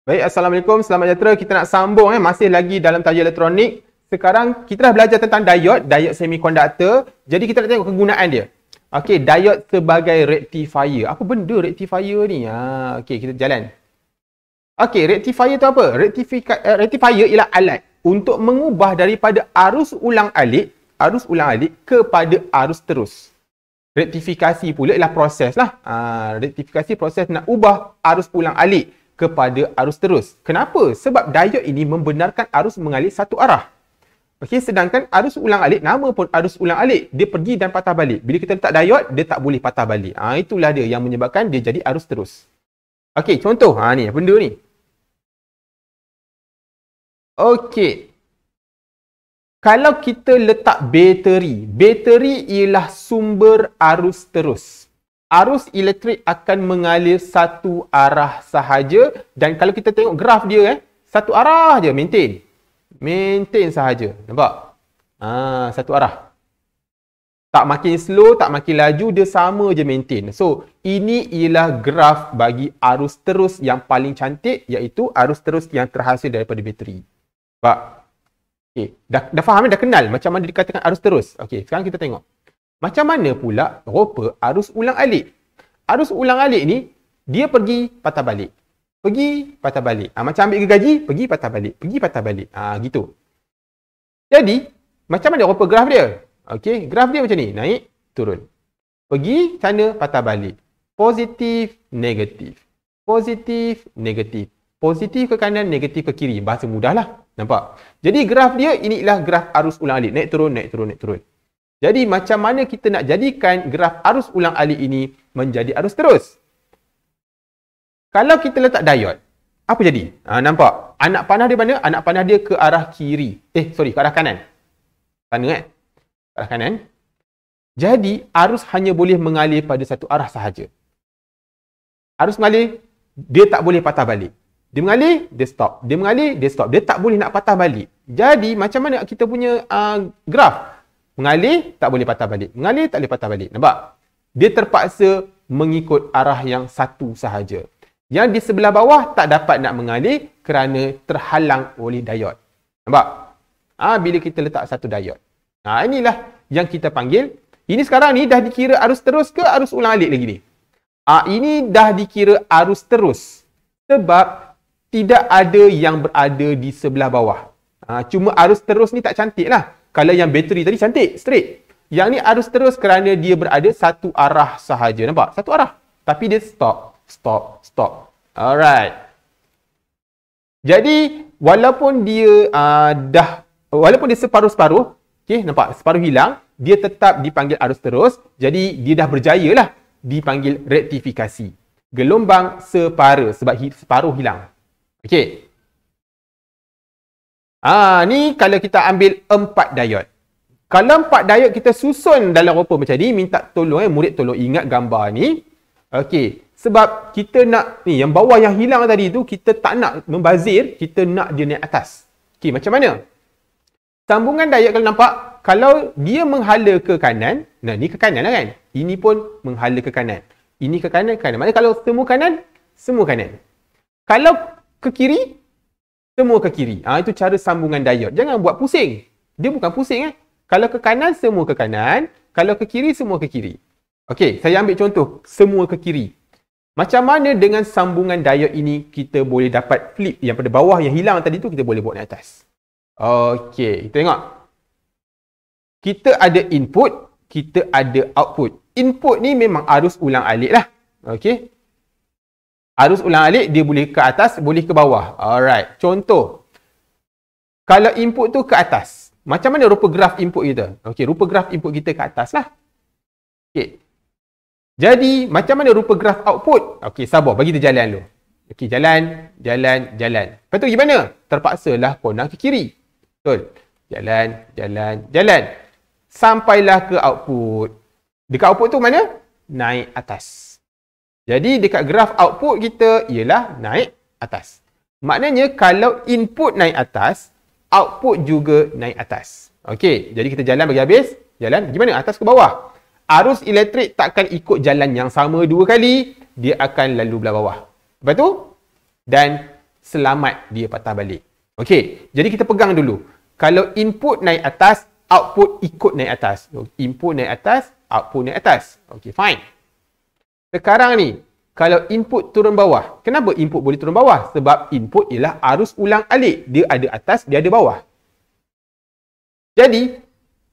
Baik, Assalamualaikum, selamat sejahtera. Kita nak sambung masih lagi dalam tajuk elektronik. Sekarang kita dah belajar tentang diode semikonduktor. Jadi kita nak tengok kegunaan dia. Okey, diode sebagai rectifier. Apa benda rectifier ni? Okey, kita jalan. Okey, rectifier tu apa? Rectifier ialah alat untuk mengubah daripada arus ulang-alik kepada arus terus. Rektifikasi pula ialah proses lah. Rektifikasi proses nak ubah arus ulang-alik kepada arus terus. Kenapa? Sebab diode ini membenarkan arus mengalir satu arah. Okey, sedangkan arus ulang-alik, nama pun arus ulang-alik, dia pergi dan patah balik. Bila kita letak diode, dia tak boleh patah balik. Itulah dia yang menyebabkan dia jadi arus terus. Okey, contoh. Ni benda ni. Okey. Kalau kita letak bateri ialah sumber arus terus. Arus elektrik akan mengalir satu arah sahaja, dan kalau kita tengok graf dia satu arah je, maintain sahaja. Nampak? Satu arah. Tak makin slow, tak makin laju, dia sama je maintain. So, ini ialah graf bagi arus terus yang paling cantik, iaitu arus terus yang terhasil daripada bateri. Nampak? Okay. Dah faham, dah kenal macam mana dikatakan arus terus. Okey, sekarang kita tengok. Macam mana pula rupa arus ulang-alik? Arus ulang-alik ni, dia pergi patah balik. Pergi patah balik. Macam ambil gergaji, pergi patah balik. Pergi patah balik. Gitu. Jadi, macam mana rupa graf dia? Okey, graf dia macam ni. Naik, turun. Pergi sana, patah balik. Positif, negatif. Positif, negatif. Positif ke kanan, negatif ke kiri. Bahasa mudahlah. Nampak? Jadi graf dia, inilah graf arus ulang-alik. Naik turun, naik turun, naik turun. Jadi macam mana kita nak jadikan graf arus ulang-alik ini menjadi arus terus? Kalau kita letak diode, apa jadi? Nampak? Anak panah dia mana? Anak panah dia ke arah kiri. Ke arah kanan. Sana ke arah kanan. Jadi arus hanya boleh mengalir pada satu arah sahaja. Arus mengalir, dia tak boleh patah balik. Dia mengalir, dia stop. Dia mengalir, dia stop. Dia tak boleh nak patah balik. Jadi macam mana kita punya graf? Mengalir, tak boleh patah balik. Mengalir, tak boleh patah balik. Nampak? Dia terpaksa mengikut arah yang satu sahaja. Yang di sebelah bawah tak dapat nak mengalir kerana terhalang oleh diode. Nampak? Bila kita letak satu diode. Inilah yang kita panggil. Ini sekarang ni dah dikira arus terus ke arus ulang-alik lagi ni? Ini dah dikira arus terus. Sebab tidak ada yang berada di sebelah bawah. Cuma arus terus ni tak cantik lah. Kalau yang bateri tadi cantik, straight. Yang ni arus terus kerana dia berada satu arah sahaja. Nampak? Satu arah. Tapi dia stop. Alright. Jadi, walaupun dia walaupun dia separuh-separuh, okay, nampak? Separuh hilang, dia tetap dipanggil arus terus. Jadi, dia dah berjaya lah dipanggil rektifikasi. Gelombang separa sebab separuh hilang. Okey. Ni kalau kita ambil 4 diode. Kalau 4 diode kita susun dalam rupa macam ni, minta tolong murid tolong ingat gambar ni. Okey, sebab kita nak ni yang bawah yang hilang tadi tu kita tak nak membazir, kita nak dia naik atas. Okey, macam mana? Sambungan diode kalau nampak, kalau dia menghala ke kanan, ni ke kanan lah kan? Ini pun menghala ke kanan. Ini ke kanan, kanan. Maknanya kalau semua kanan, semua kanan. Kalau ke kiri, semua ke kiri. Itu cara sambungan diode. Jangan buat pusing. Dia bukan pusing. Kalau ke kanan, semua ke kanan. Kalau ke kiri, semua ke kiri. Okey, saya ambil contoh. Semua ke kiri. Macam mana dengan sambungan diode ini kita boleh dapat flip yang pada bawah yang hilang tadi tu kita boleh bawa naik atas. Okey, kita tengok. Kita ada input, kita ada output. Input ni memang arus ulang-alik lah. Okey. Arus ulang-alik dia boleh ke atas, boleh ke bawah. Alright. Contoh. Kalau input tu ke atas. Macam mana rupa graf input kita? Okey, rupa graf input kita ke atas lah. Okey. Jadi, macam mana rupa graf output? Okey, sabar. Bagi kita jalan dulu. Okey, jalan. Lepas tu gimana? Terpaksalah corner ke kiri. Betul. Jalan. Sampailah ke output. Dekat output tu mana? Naik atas. Jadi dekat graf output kita ialah naik atas. Maknanya kalau input naik atas, output juga naik atas. Okey, jadi kita jalan bagi habis. Jalan gimana? Atas ke bawah. Arus elektrik takkan ikut jalan yang sama dua kali, dia akan lalu belah bawah. Lepas tu, dan selamat dia patah balik. Okey, jadi kita pegang dulu. Kalau input naik atas, output ikut naik atas. Input naik atas, output naik atas. Okey, fine. Sekarang ni, kalau input turun bawah, kenapa input boleh turun bawah? Sebab input ialah arus ulang alik. Dia ada atas, dia ada bawah. Jadi,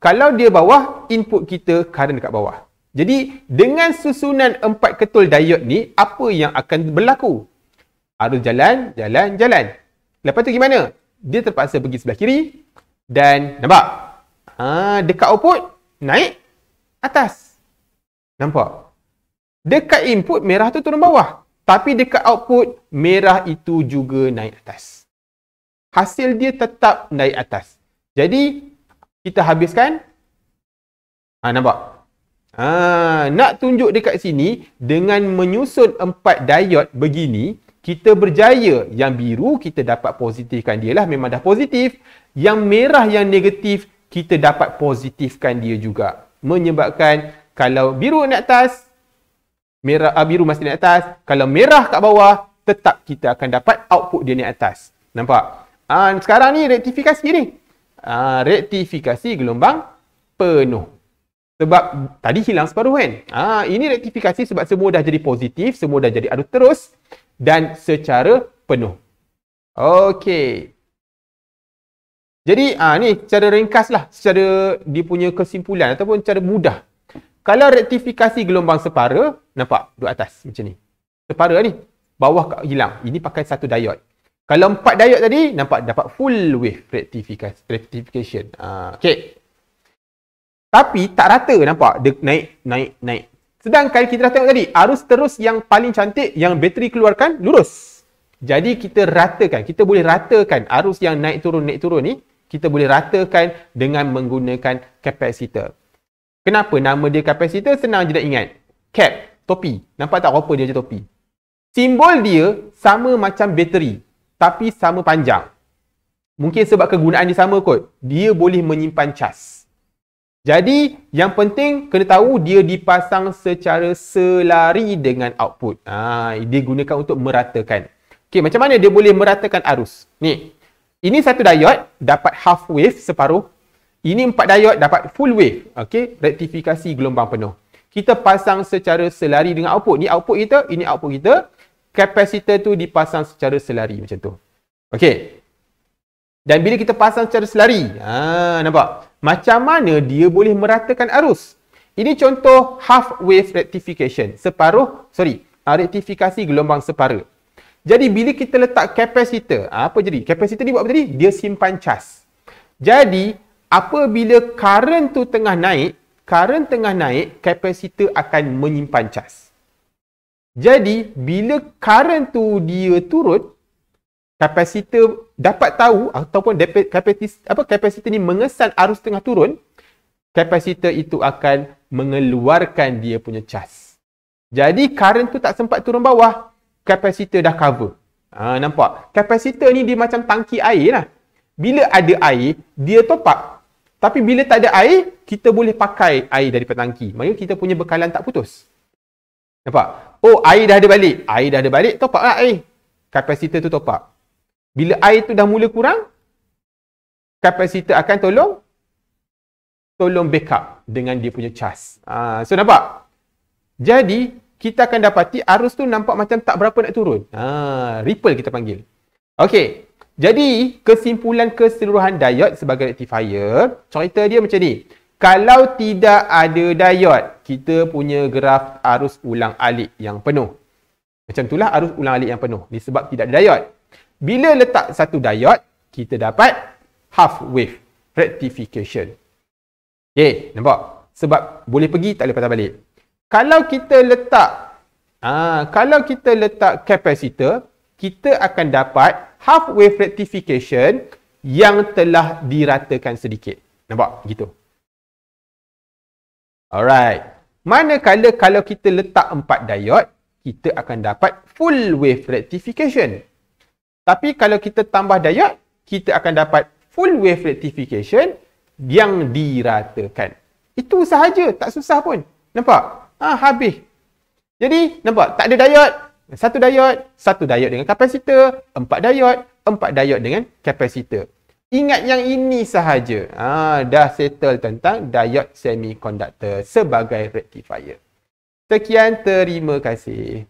kalau dia bawah, input kita current dekat bawah. Jadi, dengan susunan 4 ketul diod ni, apa yang akan berlaku? Arus jalan, jalan, jalan. Lepas tu gimana? Dia terpaksa pergi sebelah kiri dan nampak? Dekat output, naik atas. Nampak? Dekat input, merah tu turun bawah. Tapi dekat output, merah itu juga naik atas. Hasil dia tetap naik atas. Jadi, kita habiskan. Nampak? Nak tunjuk dekat sini, dengan menyusun 4 diod begini, kita berjaya. Yang biru, kita dapat positifkan dia lah. Memang dah positif. Yang merah, yang negatif, kita dapat positifkan dia juga. Menyebabkan, kalau biru naik atas, biru masih naik atas. Kalau merah kat bawah, tetap kita akan dapat output dia naik atas. Nampak? Sekarang ni, rektifikasi ni. Rektifikasi gelombang penuh. Sebab tadi hilang separuh kan. Ini rektifikasi sebab semua dah jadi positif, semua dah jadi arus terus dan secara penuh. Okey. Jadi ni secara ringkas lah, secara dia punya kesimpulan ataupun secara mudah. Kalau rektifikasi gelombang separa, nampak duduk atas macam ni. Separa ni, bawah hilang. Ini pakai satu diod. Kalau 4 diod tadi, nampak dapat full wave rectification. Okey. Tapi tak rata, nampak? Dia naik. Sedangkan kita dah tengok tadi, arus terus yang paling cantik, yang bateri keluarkan, lurus. Jadi kita ratakan, kita boleh ratakan arus yang naik turun ni, kita boleh ratakan dengan menggunakan kapasitor. Kenapa nama dia kapasitor? Senang je nak ingat. Cap, topi. Nampak tak apa dia je topi? Simbol dia sama macam bateri, tapi sama panjang. Mungkin sebab kegunaan dia sama kot. Dia boleh menyimpan cas. Jadi, yang penting kena tahu dia dipasang secara selari dengan output. Dia gunakan untuk meratakan. Okey, macam mana dia boleh meratakan arus? Ni. Ini satu diod dapat half wave separuh. Ini 4 diod dapat full wave. Okey, rektifikasi gelombang penuh. Kita pasang secara selari dengan output. Ni output kita, ini output kita. Kapasitor tu dipasang secara selari macam tu. Okey. Dan bila kita pasang secara selari, nampak? Macam mana dia boleh meratakan arus? Ini contoh half wave rectification. Rektifikasi gelombang separa. Jadi bila kita letak kapasitor, apa jadi? Kapasitor ni buat apa tadi? Dia simpan cas. Jadi apabila current tu tengah naik, kapasitor akan menyimpan cas. Jadi bila current tu dia turun, kapasitor dapat tahu ataupun kapasitor ni mengesan arus tengah turun, kapasitor itu akan mengeluarkan dia punya cas. Jadi current tu tak sempat turun bawah, kapasitor dah cover. Nampak? Kapasitor ni dia macam tangki air lah. Bila ada air, dia top up. Tapi bila tak ada air, kita boleh pakai air daripada tangki. Maksudnya kita punya bekalan tak putus. Nampak? Oh, air dah ada balik, top up lah air. Kapasitor tu top up. Bila air tu dah mula kurang, kapasitor akan tolong backup dengan dia punya cas. So nampak? Jadi, kita akan dapati arus tu nampak macam tak berapa nak turun. Ripple kita panggil. Okey. Jadi, kesimpulan keseluruhan diod sebagai rectifier, cerita dia macam ni. Kalau tidak ada diod, kita punya graf arus ulang alik yang penuh. Macam itulah arus ulang alik yang penuh. Disebab tidak ada diod. Bila letak satu diod, kita dapat half wave rectification. Okay, nampak? Sebab boleh pergi, tak boleh patah balik. Kalau kita letak kapasitor, kita akan dapat half wave rectification yang telah diratakan sedikit. Nampak? Gitu. Alright. Manakala kalau kita letak 4 diod, kita akan dapat full wave rectification. Tapi kalau kita tambah diod, kita akan dapat full wave rectification yang diratakan. Itu sahaja, tak susah pun. Nampak? Habis. Jadi, nampak? Tak ada diod, Satu diode dengan kapasitor, 4 diode dengan kapasitor. Ingat yang ini sahaja. Dah settle tentang diode semiconductor sebagai rectifier. Sekian, terima kasih.